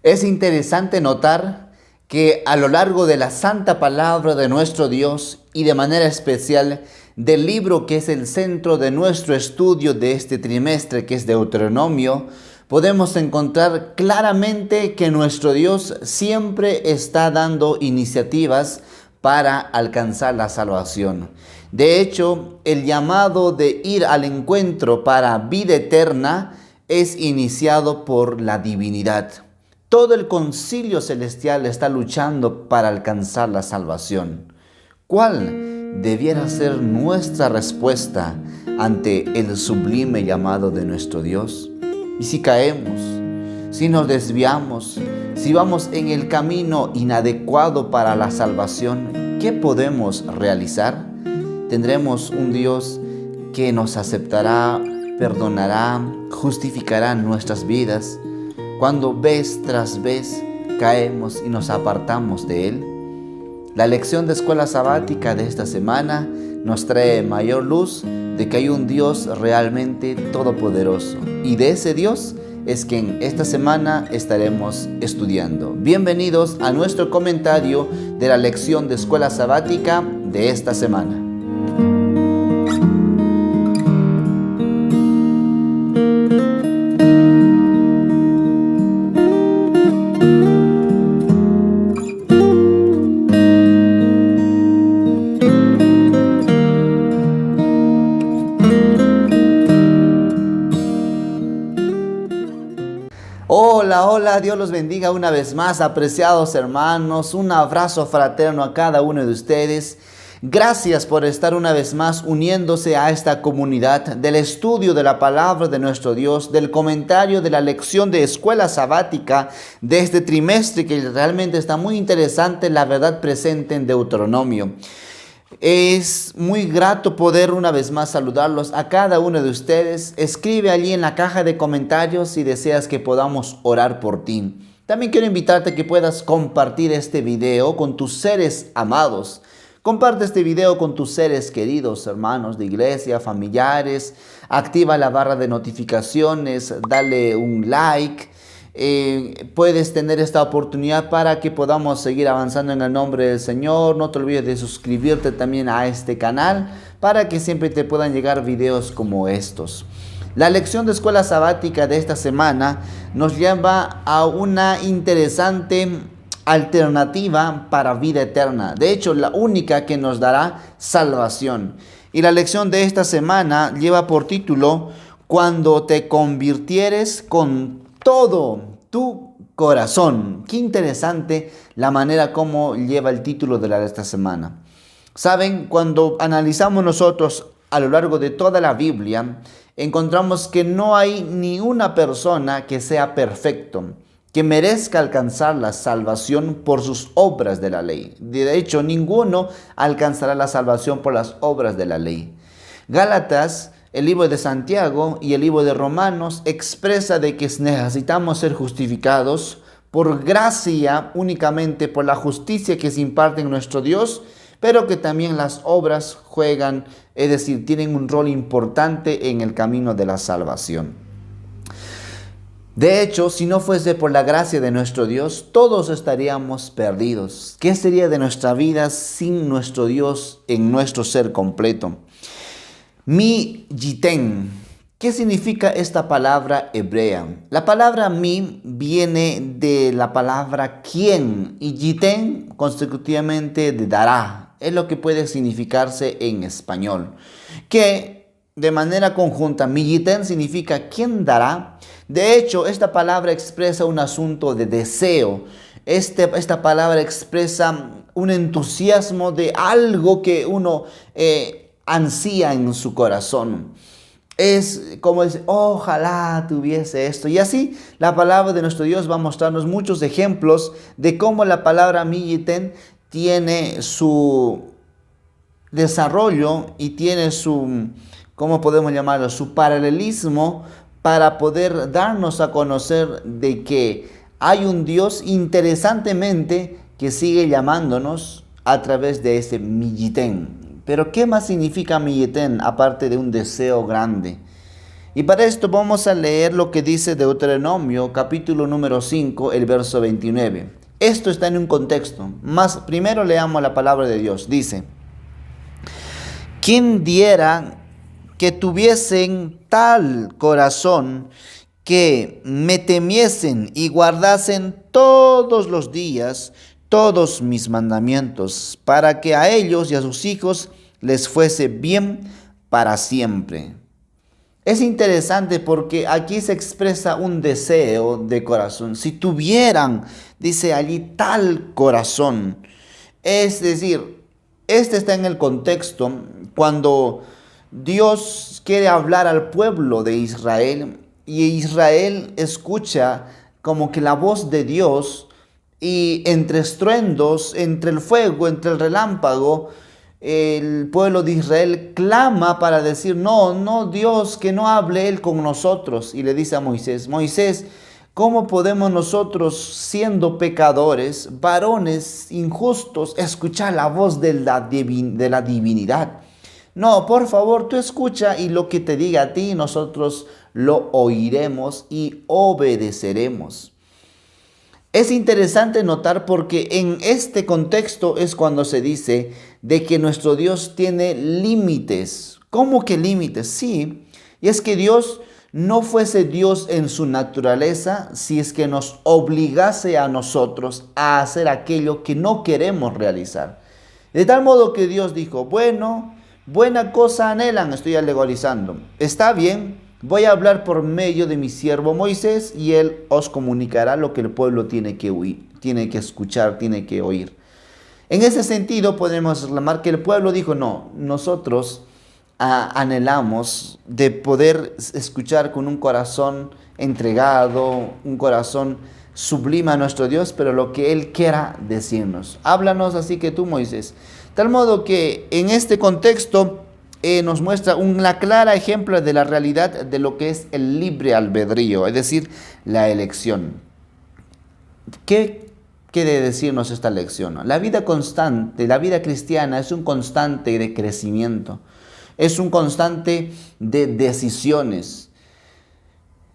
Es interesante notar que a lo largo de la santa palabra de nuestro Dios y de manera especial del libro que es el centro de nuestro estudio de este trimestre, que es Deuteronomio, podemos encontrar claramente que nuestro Dios siempre está dando iniciativas para alcanzar la salvación. De hecho, el llamado de ir al encuentro para vida eterna es iniciado por la divinidad. Todo el concilio celestial está luchando para alcanzar la salvación. ¿Cuál debiera ser nuestra respuesta ante el sublime llamado de nuestro Dios? Y si caemos, si nos desviamos, si vamos en el camino inadecuado para la salvación, ¿qué podemos realizar? Tendremos un Dios que nos aceptará, perdonará, justificará nuestras vidas cuando vez tras vez caemos y nos apartamos de Él. La lección de escuela sabática de esta semana nos trae mayor luz de que hay un Dios realmente todopoderoso, y de ese Dios es que en esta semana estaremos estudiando. Bienvenidos a nuestro comentario de la lección de escuela sabática de esta semana. Hola, Dios los bendiga una vez más, apreciados hermanos. Un abrazo fraterno a cada uno de ustedes. Gracias por estar una vez más uniéndose a esta comunidad del estudio de la palabra de nuestro Dios, del comentario de la lección de escuela sabática de este trimestre, que realmente está muy interesante, la verdad presente en Deuteronomio. Es muy grato poder una vez más saludarlos a cada uno de ustedes. Escribe allí en la caja de comentarios si deseas que podamos orar por ti. También quiero invitarte a que puedas compartir este video con tus seres amados. Comparte este video con tus seres queridos, hermanos de iglesia, familiares. Activa la barra de notificaciones, dale un like. Puedes tener esta oportunidad para que podamos seguir avanzando en el nombre del Señor. No te olvides de suscribirte también a este canal para que siempre te puedan llegar videos como estos. La lección de escuela sabática de esta semana nos lleva a una interesante alternativa para vida eterna. De hecho, la única que nos dará salvación. Y la lección de esta semana lleva por título: cuando te convirtieres con todo tu corazón. Qué interesante la manera como lleva el título de esta semana. Saben, cuando analizamos nosotros a lo largo de toda la Biblia, encontramos que no hay ni una persona que sea perfecto, que merezca alcanzar la salvación por sus obras de la ley. De hecho, ninguno alcanzará la salvación por las obras de la ley. Gálatas, el libro de Santiago y el libro de Romanos expresa de que necesitamos ser justificados por gracia, únicamente por la justicia que se imparte en nuestro Dios, pero que también las obras juegan, es decir, tienen un rol importante en el camino de la salvación. De hecho, si no fuese por la gracia de nuestro Dios, todos estaríamos perdidos. ¿Qué sería de nuestra vida sin nuestro Dios en nuestro ser completo? Mi yiten. ¿Qué significa esta palabra hebrea? La palabra mi viene de la palabra quién y yiten consecutivamente de dará. Es lo que puede significarse en español. Que de manera conjunta, mi yiten significa quién dará. De hecho, esta palabra expresa un asunto de deseo. Esta palabra expresa un entusiasmo de algo que uno ansía en su corazón. Es como decir, ojalá tuviese esto. Y así la palabra de nuestro Dios va a mostrarnos muchos ejemplos de cómo la palabra miyiten tiene su desarrollo y tiene su, ¿cómo podemos llamarlo?, su paralelismo para poder darnos a conocer de que hay un Dios interesantemente que sigue llamándonos a través de ese miyiten. Pero ¿qué más significa miyiten aparte de un deseo grande? Y para esto vamos a leer lo que dice Deuteronomio, capítulo número 5, el verso 29. Esto está en un contexto. Más primero leamos la palabra de Dios. Dice: ¿quién diera que tuviesen tal corazón que me temiesen y guardasen todos los días todos mis mandamientos, para que a ellos y a sus hijos les fuese bien para siempre? Es interesante porque aquí se expresa un deseo de corazón. Si tuvieran, dice allí, tal corazón. Es decir, este está en el contexto cuando Dios quiere hablar al pueblo de Israel y Israel escucha como que la voz de Dios, y entre estruendos, entre el fuego, entre el relámpago, el pueblo de Israel clama para decir: no, Dios, que no hable Él con nosotros. Y le dice a Moisés: Moisés, ¿cómo podemos nosotros, siendo pecadores, varones injustos, escuchar la voz de la divinidad? No, por favor, tú escucha, y lo que te diga a ti, nosotros lo oiremos y obedeceremos. Es interesante notar porque en este contexto es cuando se dice de que nuestro Dios tiene límites. ¿Cómo que límites? Sí, y es que Dios no fuese Dios en su naturaleza si es que nos obligase a nosotros a hacer aquello que no queremos realizar. De tal modo que Dios dijo: bueno, buena cosa anhelan, estoy alegorizando. Está bien. Voy a hablar por medio de mi siervo Moisés y él os comunicará lo que el pueblo tiene que oír, tiene que escuchar, tiene que oír. En ese sentido podemos reclamar que el pueblo dijo: no, nosotros anhelamos de poder escuchar con un corazón entregado, un corazón sublime a nuestro Dios, pero lo que Él quiera decirnos. Háblanos así que tú, Moisés. Tal modo que en este contexto nos muestra un claro ejemplo de la realidad de lo que es el libre albedrío, es decir, la elección. ¿Qué quiere decirnos esta lección? La vida constante, la vida cristiana es un constante de crecimiento, es un constante de decisiones.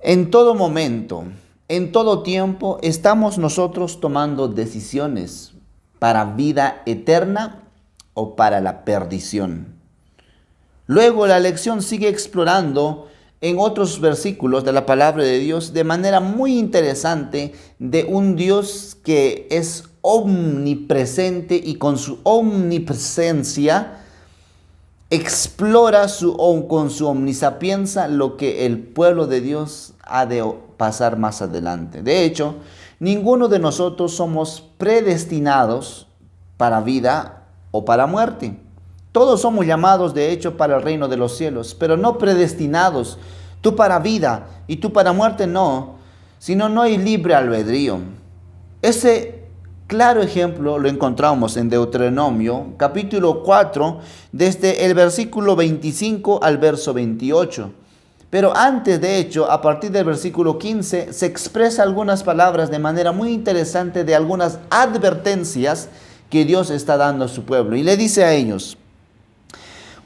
En todo momento, en todo tiempo, estamos nosotros tomando decisiones para vida eterna o para la perdición. Luego la lección sigue explorando en otros versículos de la palabra de Dios de manera muy interesante de un Dios que es omnipresente y con su omnipresencia explora con su omnisapiencia lo que el pueblo de Dios ha de pasar más adelante. De hecho, ninguno de nosotros somos predestinados para vida o para muerte. Todos somos llamados, de hecho, para el reino de los cielos, pero no predestinados. Tú para vida y tú para muerte no, sino no hay libre albedrío. Ese claro ejemplo lo encontramos en Deuteronomio, capítulo 4, desde el versículo 25 al verso 28. Pero antes, de hecho, a partir del versículo 15, se expresa algunas palabras de manera muy interesante de algunas advertencias que Dios está dando a su pueblo. Y le dice a ellos: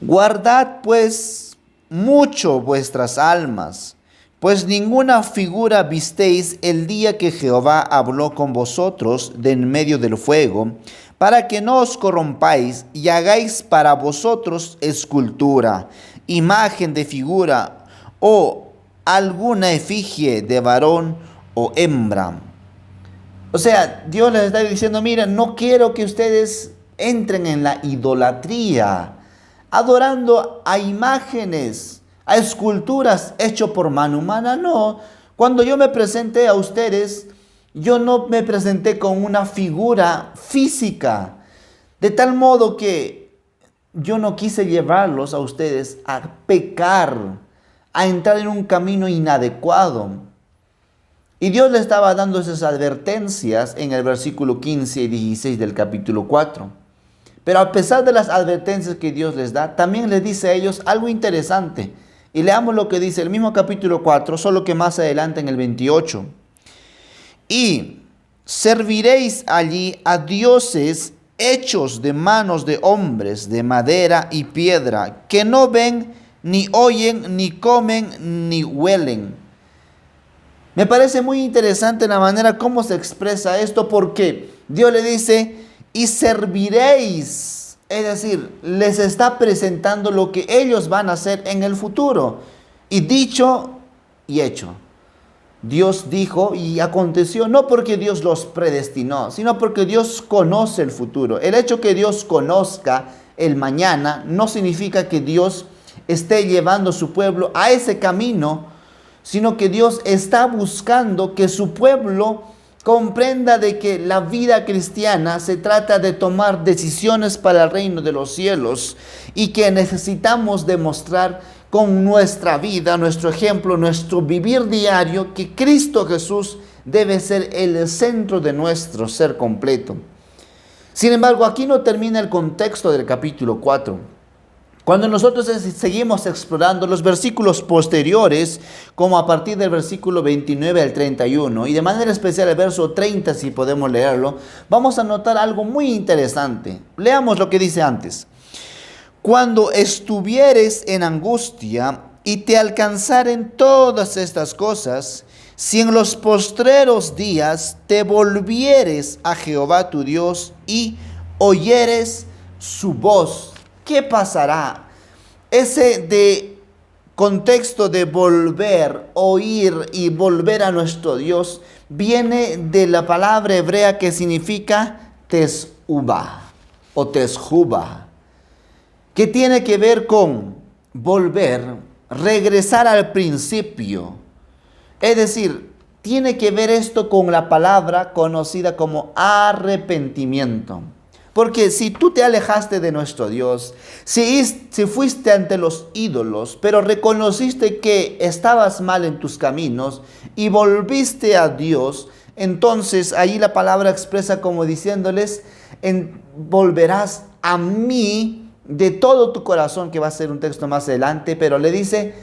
guardad pues mucho vuestras almas, pues ninguna figura visteis el día que Jehová habló con vosotros de en medio del fuego, para que no os corrompáis y hagáis para vosotros escultura, imagen de figura o alguna efigie de varón o hembra. O sea, Dios les está diciendo: miren, no quiero que ustedes entren en la idolatría, adorando a imágenes, a esculturas hechas por mano humana. No, cuando yo me presenté a ustedes, yo no me presenté con una figura física, de tal modo que yo no quise llevarlos a ustedes a pecar, a entrar en un camino inadecuado. Y Dios le estaba dando esas advertencias en el versículo 15 y 16 del capítulo 4. Pero a pesar de las advertencias que Dios les da, también les dice a ellos algo interesante. Y leamos lo que dice el mismo capítulo 4, solo que más adelante en el 28. Y serviréis allí a dioses hechos de manos de hombres, de madera y piedra, que no ven ni oyen, ni comen, ni huelen. Me parece muy interesante la manera como se expresa esto, porque Dios le dice, y serviréis. Es decir, les está presentando lo que ellos van a hacer en el futuro. Y dicho y hecho. Dios dijo y aconteció, no porque Dios los predestinó, sino porque Dios conoce el futuro. El hecho que Dios conozca el mañana no significa que Dios esté llevando a su pueblo a ese camino, sino que Dios está buscando que su pueblo comprenda de que la vida cristiana se trata de tomar decisiones para el reino de los cielos y que necesitamos demostrar con nuestra vida, nuestro ejemplo, nuestro vivir diario, que Cristo Jesús debe ser el centro de nuestro ser completo. Sin embargo, aquí no termina el contexto del capítulo 4. Cuando nosotros seguimos explorando los versículos posteriores, como a partir del versículo 29 al 31, y de manera especial el verso 30, si podemos leerlo, vamos a notar algo muy interesante. Leamos lo que dice antes. Cuando estuvieres en angustia y te alcanzaren todas estas cosas, si en los postreros días te volvieres a Jehová tu Dios y oyeres su voz, ¿qué pasará? Ese de contexto de volver, oír y volver a nuestro Dios viene de la palabra hebrea que significa teshuva o teshuva, que tiene que ver con volver, regresar al principio. Es decir, tiene que ver esto con la palabra conocida como arrepentimiento. Porque si tú te alejaste de nuestro Dios, si fuiste ante los ídolos, pero reconociste que estabas mal en tus caminos y volviste a Dios, entonces ahí la palabra expresa como diciéndoles, volverás a mí de todo tu corazón, que va a ser un texto más adelante, pero le dice,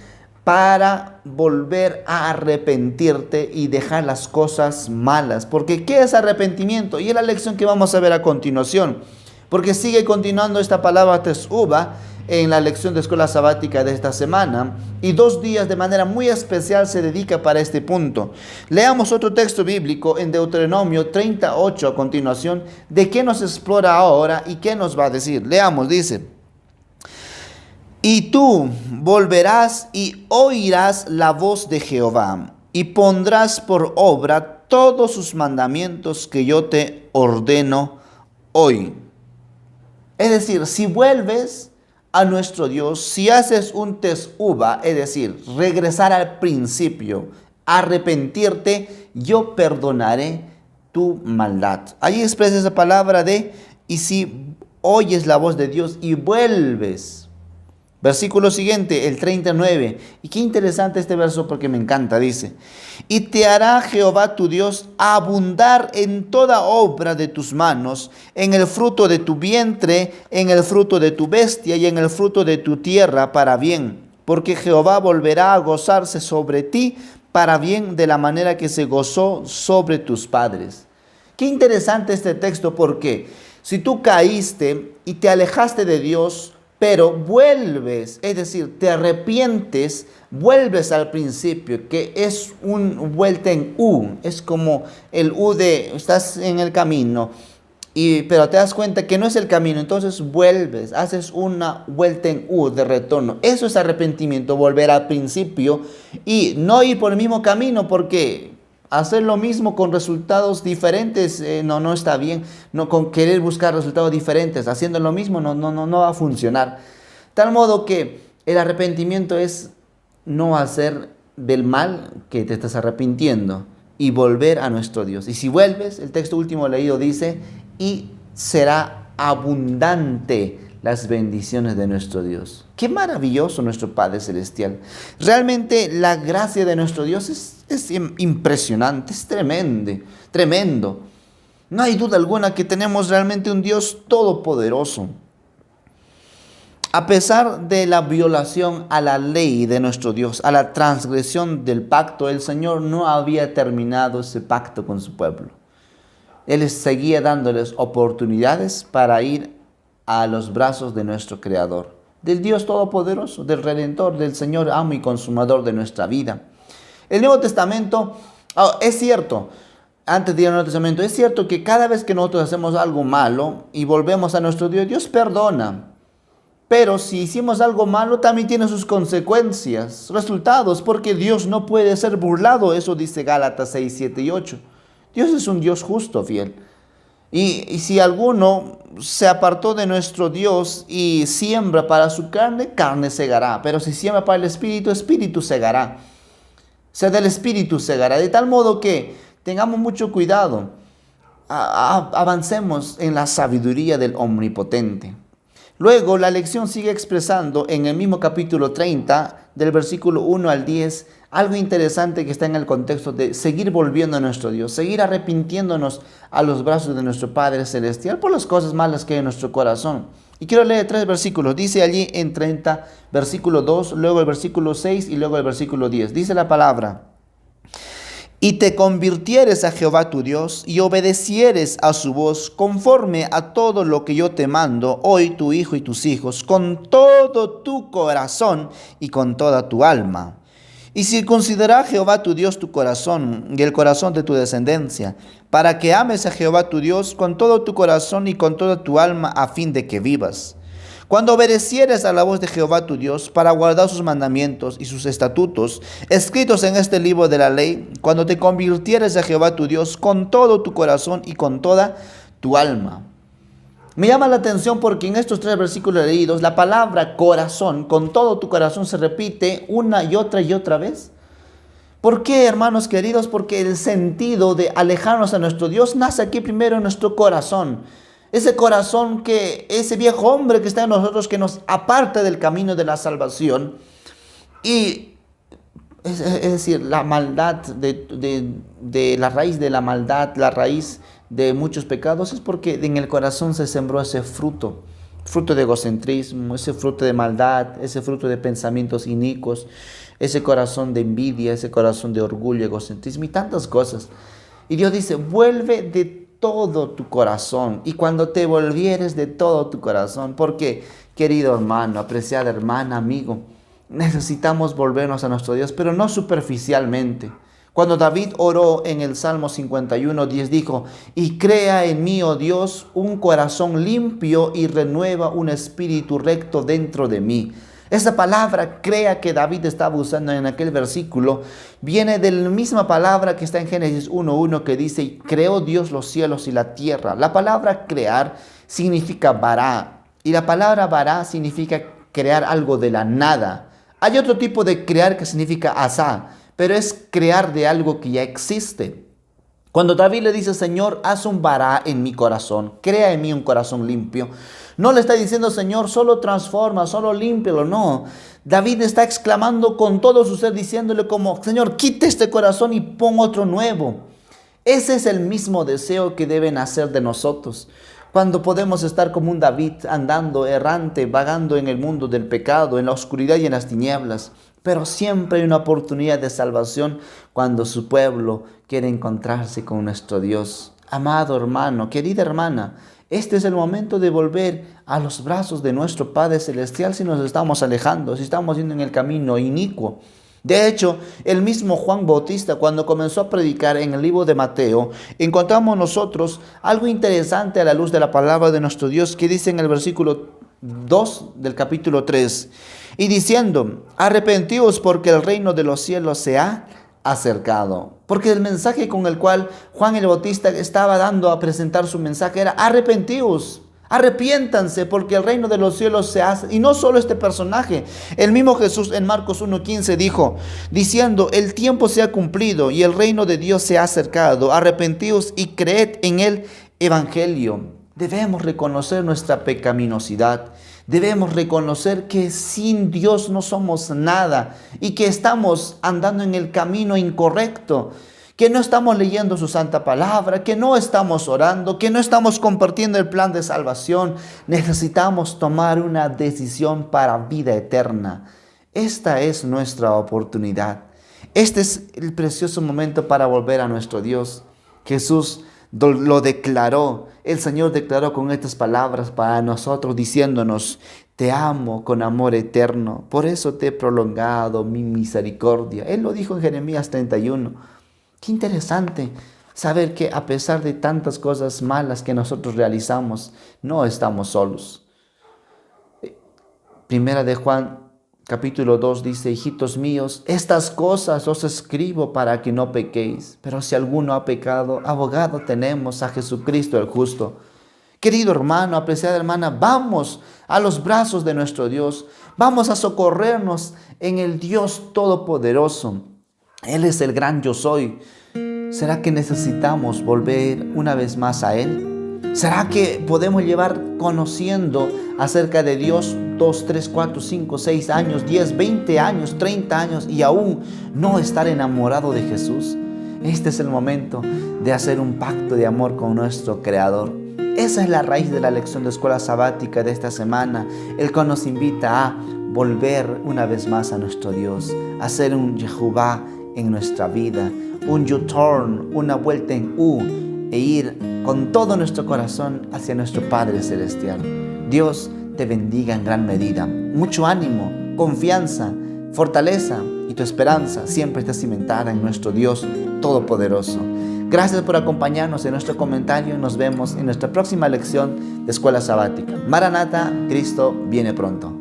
para volver a arrepentirte y dejar las cosas malas. Porque ¿qué es arrepentimiento? Y es la lección que vamos a ver a continuación. Porque sigue continuando esta palabra teshuva en la lección de escuela sabática de esta semana. Y 2 días de manera muy especial se dedica para este punto. Leamos otro texto bíblico en Deuteronomio 38 a continuación. ¿De qué nos explora ahora y qué nos va a decir? Leamos, dice. Y tú volverás y oirás la voz de Jehová, y pondrás por obra todos sus mandamientos que yo te ordeno hoy. Es decir, si vuelves a nuestro Dios, si haces un teshuva, es decir, regresar al principio, arrepentirte, yo perdonaré tu maldad. Ahí expresa esa palabra de, y si oyes la voz de Dios y vuelves. Versículo siguiente, el 39. Y qué interesante este verso porque me encanta, dice. Y te hará Jehová tu Dios abundar en toda obra de tus manos, en el fruto de tu vientre, en el fruto de tu bestia y en el fruto de tu tierra para bien. Porque Jehová volverá a gozarse sobre ti para bien de la manera que se gozó sobre tus padres. Qué interesante este texto porque si tú caíste y te alejaste de Dios, pero vuelves, es decir, te arrepientes, vuelves al principio, que es un vuelta en U, es como el U de, estás en el camino, pero te das cuenta que no es el camino, entonces vuelves, haces una vuelta en U de retorno. Eso es arrepentimiento, volver al principio y no ir por el mismo camino, porque hacer lo mismo con resultados diferentes no está bien. No, con querer buscar resultados diferentes, haciendo lo mismo no va a funcionar. Tal modo que el arrepentimiento es no hacer del mal que te estás arrepintiendo y volver a nuestro Dios. Y si vuelves, el texto último leído dice, y será abundante las bendiciones de nuestro Dios. Qué maravilloso nuestro Padre Celestial. Realmente la gracia de nuestro Dios es impresionante, es tremendo. No hay duda alguna que tenemos realmente un Dios todopoderoso. A pesar de la violación a la ley de nuestro Dios, a la transgresión del pacto, el Señor no había terminado ese pacto con su pueblo. Él seguía dándoles oportunidades para ir a los brazos de nuestro Creador. del Dios Todopoderoso, del Redentor, del Señor amo y consumador de nuestra vida. El Nuevo Testamento, es cierto, antes de ir al Nuevo Testamento, es cierto que cada vez que nosotros hacemos algo malo y volvemos a nuestro Dios, Dios perdona. Pero si hicimos algo malo, también tiene sus consecuencias, resultados, porque Dios no puede ser burlado. Eso dice Gálatas 6, 7 y 8. Dios es un Dios justo, fiel. Y si alguno se apartó de nuestro Dios y siembra para su carne, carne segará. Pero si siembra para el Espíritu, Espíritu segará. O sea, del Espíritu segará. De tal modo que tengamos mucho cuidado. Avancemos en la sabiduría del Omnipotente. Luego la lección sigue expresando en el mismo capítulo 30, del versículo 1 al 10, algo interesante que está en el contexto de seguir volviendo a nuestro Dios, seguir arrepintiéndonos a los brazos de nuestro Padre Celestial por las cosas malas que hay en nuestro corazón. Y quiero leer 3 versículos. Dice allí en 30, versículo 2, luego el versículo 6 y luego el versículo 10. Dice la palabra: y te convirtieres a Jehová tu Dios y obedecieres a su voz conforme a todo lo que yo te mando hoy, tu hijo y tus hijos, con todo tu corazón y con toda tu alma. Y circuncidará Jehová tu Dios tu corazón y el corazón de tu descendencia, para que ames a Jehová tu Dios con todo tu corazón y con toda tu alma, a fin de que vivas. Cuando obedecieres a la voz de Jehová tu Dios para guardar sus mandamientos y sus estatutos, escritos en este libro de la ley, cuando te convirtieres a Jehová tu Dios con todo tu corazón y con toda tu alma. Me llama la atención porque en estos 3 versículos leídos, la palabra corazón, con todo tu corazón, se repite una y otra vez. ¿Por qué, hermanos queridos? Porque el sentido de alejarnos a nuestro Dios nace aquí primero en nuestro corazón. Ese corazón ese viejo hombre que está en nosotros, que nos aparta del camino de la salvación. Y es decir, la maldad, de la raíz de la maldad, la raíz de muchos pecados, es porque en el corazón se sembró ese fruto de egocentrismo, ese fruto de maldad, ese fruto de pensamientos inicuos, ese corazón de envidia, ese corazón de orgullo, egocentrismo y tantas cosas. Y Dios dice: vuelve de todo tu corazón. Y cuando te volvieres de todo tu corazón, porque, querido hermano, apreciada hermana, amigo, necesitamos volvernos a nuestro Dios, pero no superficialmente. Cuando David oró en el Salmo 51, 10 dijo: y crea en mí, oh Dios, un corazón limpio y renueva un espíritu recto dentro de mí. Esa palabra crea que David estaba usando en aquel versículo viene de la misma palabra que está en Génesis 1:1, que dice: y creó Dios los cielos y la tierra. La palabra crear significa bará, y la palabra bará significa crear algo de la nada. Hay otro tipo de crear que significa asá, pero es crear de algo que ya existe. Cuando David le dice: Señor, haz un bará en mi corazón, crea en mí un corazón limpio, no le está diciendo: Señor, solo transforma, solo límpialo. No, David está exclamando con todo su ser, diciéndole como: Señor, quita este corazón y pon otro nuevo. Ese es el mismo deseo que deben hacer de nosotros. Cuando podemos estar como un David, andando errante, vagando en el mundo del pecado, en la oscuridad y en las tinieblas. Pero siempre hay una oportunidad de salvación cuando su pueblo quiere encontrarse con nuestro Dios. Amado hermano, querida hermana, este es el momento de volver a los brazos de nuestro Padre Celestial si nos estamos alejando, si estamos yendo en el camino inicuo. De hecho, el mismo Juan Bautista, cuando comenzó a predicar en el libro de Mateo, encontramos nosotros algo interesante a la luz de la palabra de nuestro Dios, que dice en el versículo 2 del capítulo 3, y diciendo: arrepentíos porque el reino de los cielos se ha acercado. Porque el mensaje con el cual Juan el Bautista estaba dando a presentar su mensaje era: arrepentíos, arrepiéntanse porque el reino de los cielos se hace. Y no solo este personaje, el mismo Jesús en Marcos 1:15 dijo, diciendo: el tiempo se ha cumplido y el reino de Dios se ha acercado, arrepentíos y creed en el evangelio. Debemos reconocer nuestra pecaminosidad. Debemos reconocer que sin Dios no somos nada y que estamos andando en el camino incorrecto, que no estamos leyendo su santa palabra, que no estamos orando, que no estamos compartiendo el plan de salvación. Necesitamos tomar una decisión para vida eterna. Esta es nuestra oportunidad. Este es el precioso momento para volver a nuestro Dios. Jesús lo declaró, el Señor declaró con estas palabras para nosotros, diciéndonos: te amo con amor eterno, por eso te he prolongado mi misericordia. Él lo dijo en Jeremías 31. Qué interesante saber que a pesar de tantas cosas malas que nosotros realizamos, no estamos solos. Primera de Juan capítulo 2 dice: hijitos míos, estas cosas os escribo para que no pequéis. Pero si alguno ha pecado, abogado tenemos a Jesucristo el justo. Querido hermano, apreciada hermana, vamos a los brazos de nuestro Dios. Vamos a socorrernos en el Dios Todopoderoso. Él es el gran yo soy. ¿Será que necesitamos volver una vez más a Él? ¿Será que podemos llevar conociendo acerca de Dios 2, 3, 4, 5, 6 años, 10, 20 años, 30 años y aún no estar enamorado de Jesús? Este es el momento de hacer un pacto de amor con nuestro Creador. Esa es la raíz de la lección de escuela sabática de esta semana, el que nos invita a volver una vez más a nuestro Dios, a hacer un Jehová en nuestra vida, un U-turn, una vuelta en U, e ir con todo nuestro corazón hacia nuestro Padre Celestial. Dios te bendiga en gran medida. Mucho ánimo, confianza, fortaleza y tu esperanza siempre está cimentada en nuestro Dios Todopoderoso. Gracias por acompañarnos en nuestro comentario. Nos vemos en nuestra próxima lección de Escuela Sabática. Maranata, Cristo viene pronto.